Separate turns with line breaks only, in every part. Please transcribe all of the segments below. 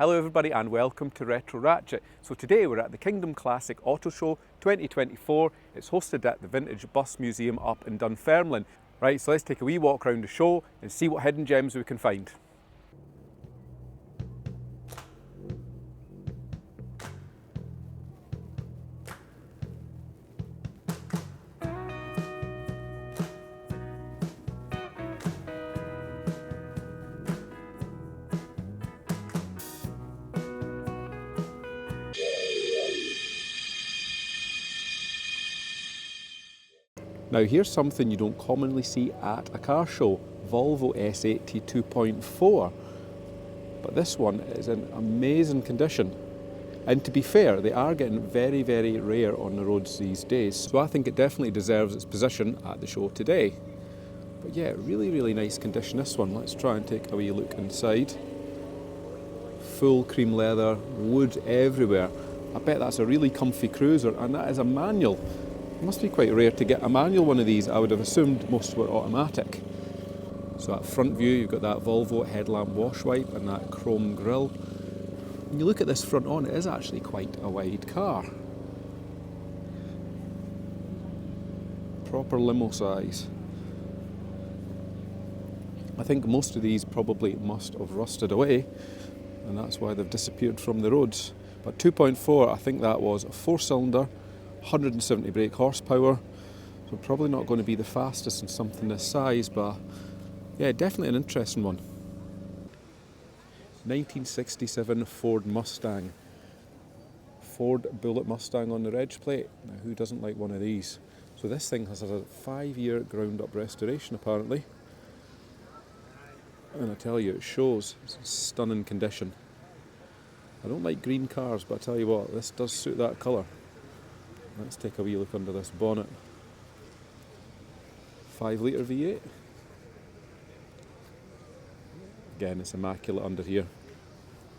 Hello everybody and welcome to Retro Ratchet. So today we're at the Kingdom Classic Auto Show 2024. It's hosted at the Vintage Bus Museum up in Dunfermline. Right, so let's take a wee walk around the show and see what hidden gems we can find. Now here's something you don't commonly see at a car show, Volvo S80 2.4. But this one is in amazing condition. And to be fair, they are getting very, very rare on the roads these days. So I think it definitely deserves its position at the show today. But yeah, really, really nice condition this one. Let's try and take a wee look inside. Full cream leather, wood everywhere. I bet that's a really comfy cruiser, and that is a manual. It must be quite rare to get a manual one of these. I would have assumed most were automatic. So that front view, you've got that Volvo headlamp wash wipe and that chrome grille. When you look at this front on, it is actually quite a wide car. Proper limo size. I think most of these probably must have rusted away, and that's why they've disappeared from the roads. But 2.4, I think that was a 4-cylinder, 170 brake horsepower, so probably not going to be the fastest in something this size, but yeah, definitely an interesting one. 1967 Ford Mustang. Ford Bullet Mustang on the reg plate. Now who doesn't like one of these? So this thing has a 5-year ground up restoration apparently. And I tell you, it shows. It's in stunning condition. I don't like green cars, but I tell you what, this does suit that colour. Let's take a wee look under this bonnet. 5-litre V8. Again, it's immaculate under here.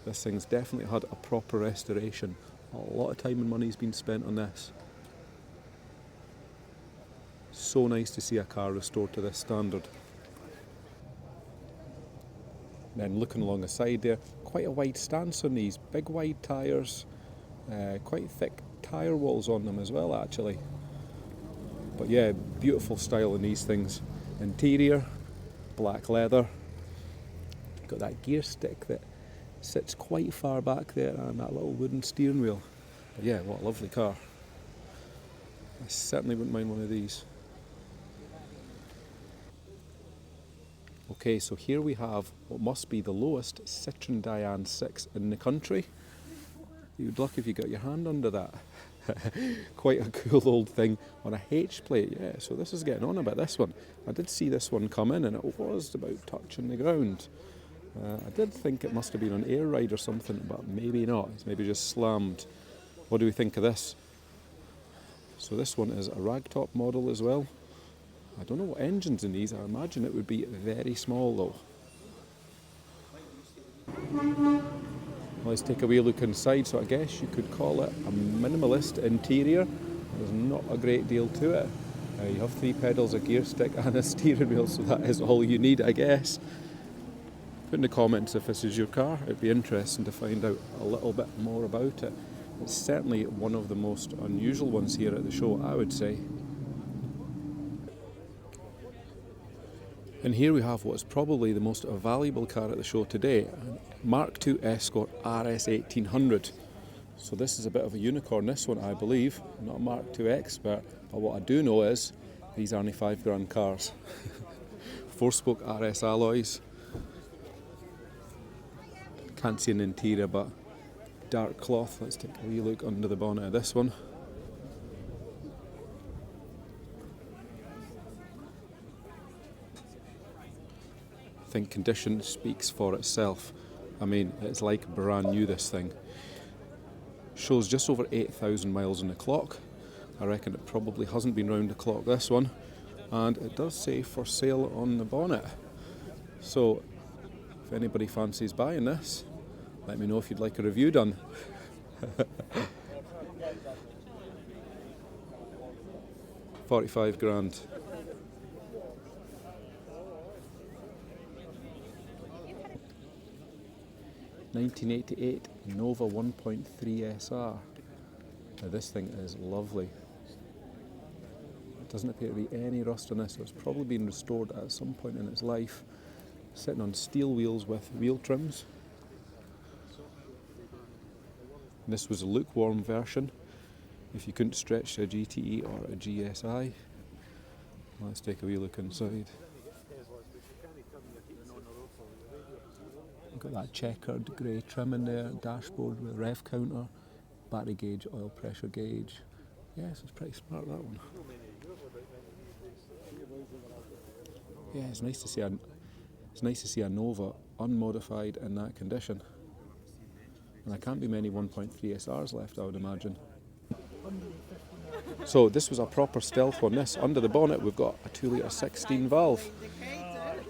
This thing's definitely had a proper restoration. A lot of time and money's been spent on this. So nice to see a car restored to this standard. Then looking along the side there, quite a wide stance on these, big wide tyres, quite thick tyre walls on them as well actually. But yeah, beautiful style in these things. Interior, black leather, got that gear stick that sits quite far back there and that little wooden steering wheel. But yeah, what a lovely car. I certainly wouldn't mind one of these. Okay, so here we have what must be the lowest Citroen Dyane 6 in the country. You'd look if you got your hand under that. Quite a cool old thing on a H plate, yeah, so this is getting on a bit, this one. I did see this one come in and it was about touching the ground. I did think it must have been an air ride or something, but maybe not. It's maybe just slammed. What do we think of this? So this one is a ragtop model as well. I don't know what engine's in these. I imagine it would be very small though. Let's take a wee look inside. So I guess you could call it a minimalist interior. There's not a great deal to it. You have 3 pedals, a gear stick and a steering wheel, so that is all you need, I guess. Put in the comments if this is your car. It'd be interesting to find out a little bit more about it. It's certainly one of the most unusual ones here at the show, I would say. And here we have what's probably the most valuable car at the show today, Mark II Escort RS 1800. So this is a bit of a unicorn, this one I believe. I'm not a Mark II expert, but what I do know is these are only £5,000 cars. 4-spoke RS alloys. Can't see an interior, but dark cloth. Let's take a wee look under the bonnet of this one. I think condition speaks for itself. I mean, it's like brand new, this thing. Shows just over 8,000 miles on the clock. I reckon it probably hasn't been round the clock, this one. And it does say for sale on the bonnet. So, if anybody fancies buying this, let me know if you'd like a review done. £45,000. 1988 Nova 1.3 SR. Now this thing is lovely. It doesn't appear to be any rust on this, so it's probably been restored at some point in its life. Sitting on steel wheels with wheel trims. And this was a lukewarm version, if you couldn't stretch to a GTE or a GSI. Let's take a wee look inside. You've got that checkered grey trim in there, dashboard with a rev counter, battery gauge, oil pressure gauge. Yes, it's pretty smart, that one. Yeah, it's nice to see a Nova unmodified in that condition. And there can't be many 1.3 SRs left, I would imagine. So this was a proper stealth one. This, under the bonnet, we've got a 2-litre 16 valve.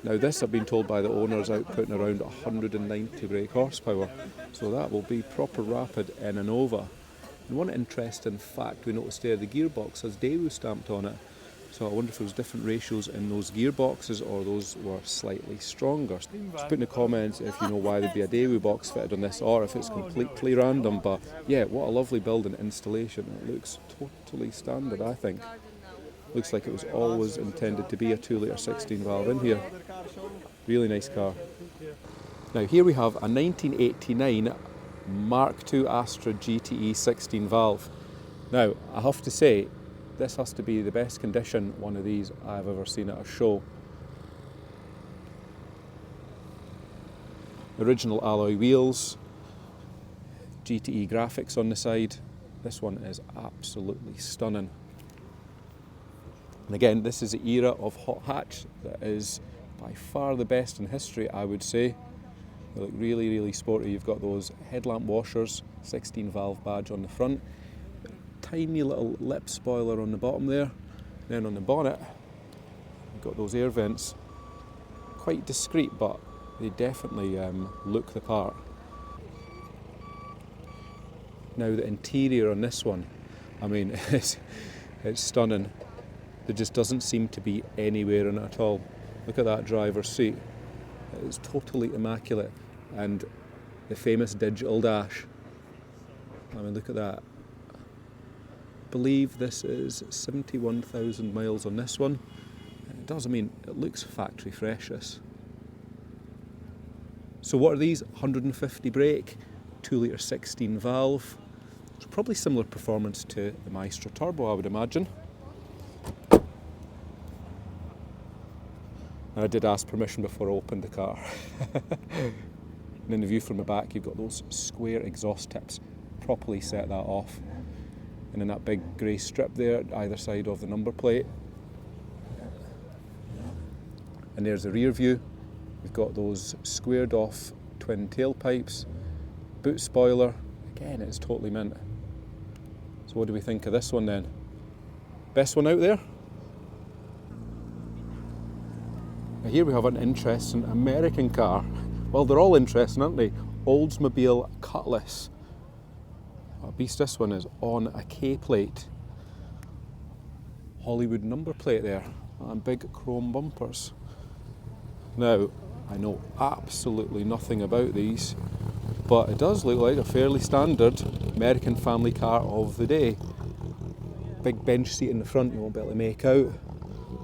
Now this, I've been told by the owners, outputting around 190 brake horsepower. So that will be proper rapid in a Nova. And one interesting fact we noticed there, the gearbox has Daewoo stamped on it. So I wonder if there was different ratios in those gearboxes or those were slightly stronger. Just put in the comments if you know why there'd be a Daewoo box fitted on this or if it's completely random. But yeah, what a lovely building installation. It looks totally standard, I think. Looks like it was always intended to be a 2-litre 16 valve in here. Really nice car. Now here we have a 1989 Mark II Astra GTE 16 valve. Now I have to say, this has to be the best condition one of these I've ever seen at a show. Original alloy wheels, GTE graphics on the side. This one is absolutely stunning. And again, this is the era of hot hatch that is by far the best in history, I would say. They look really, really sporty. You've got those headlamp washers, 16 valve badge on the front. Tiny little lip spoiler on the bottom there. Then on the bonnet, you've got those air vents. Quite discreet, but they definitely look the part. Now the interior on this one, I mean, it's stunning. There just doesn't seem to be anywhere in it at all. Look at that driver's seat. It's totally immaculate. And the famous digital dash. I mean, look at that. I believe this is 71,000 miles on this one. It does, I mean, it looks factory fresh, this. So what are these? 150 brake, 2-litre 16 valve. It's probably similar performance to the Maestro Turbo, I would imagine. And I did ask permission before I opened the car. And in the view from the back, you've got those square exhaust tips. Properly set that off. And then that big grey strip there, either side of the number plate. And there's the rear view. We've got those squared off twin tailpipes, boot spoiler. Again, it's totally mint. So what do we think of this one then? Best one out there? Now here we have an interesting American car. Well, they're all interesting, aren't they? Oldsmobile Cutlass. What a beast this one is, on a K-plate. Hollywood number plate there, and big chrome bumpers. Now, I know absolutely nothing about these, but it does look like a fairly standard American family car of the day. Big bench seat in the front you won't be able to make out.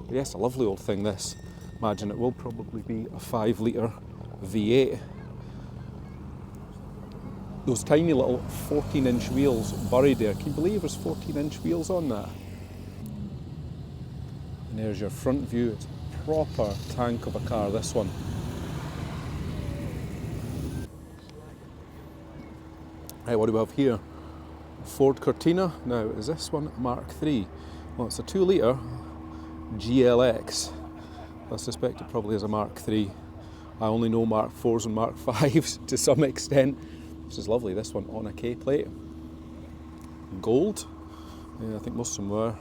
But yes, a lovely old thing this. Imagine it will probably be a 5-litre V8. Those tiny little 14-inch wheels buried there. Can you believe there's 14-inch wheels on that? And there's your front view. It's a proper tank of a car, this one. Right, what do we have here? Ford Cortina. Now, is this one Mark III? Well, it's a 2-litre GLX. I suspect it probably is a Mark III. I only know Mark IVs and Mark Vs to some extent. This is lovely, this one on a K-plate. Gold. Yeah, I think most of them were.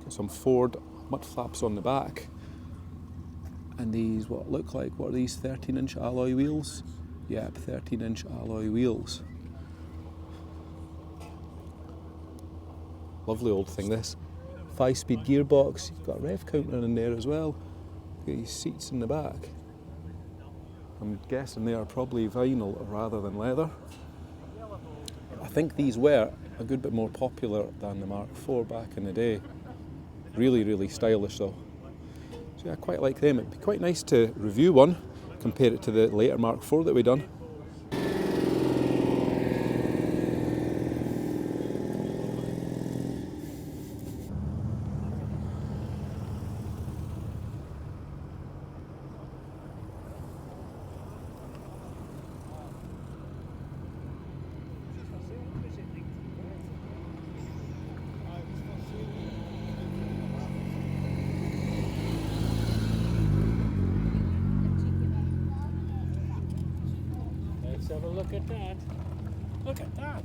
Got some Ford mud flaps on the back. And these, what look like, what are these, 13-inch alloy wheels? Yep, 13-inch alloy wheels. Lovely old thing, this. 5-speed gearbox, you've got a rev counter in there as well. You've got these seats in the back. I'm guessing they are probably vinyl rather than leather. I think these were a good bit more popular than the Mark IV back in the day. Really, really stylish though. So yeah, I quite like them. It'd be quite nice to review one, compare it to the later Mark IV that we done.
Let's have a look at that. Look at that.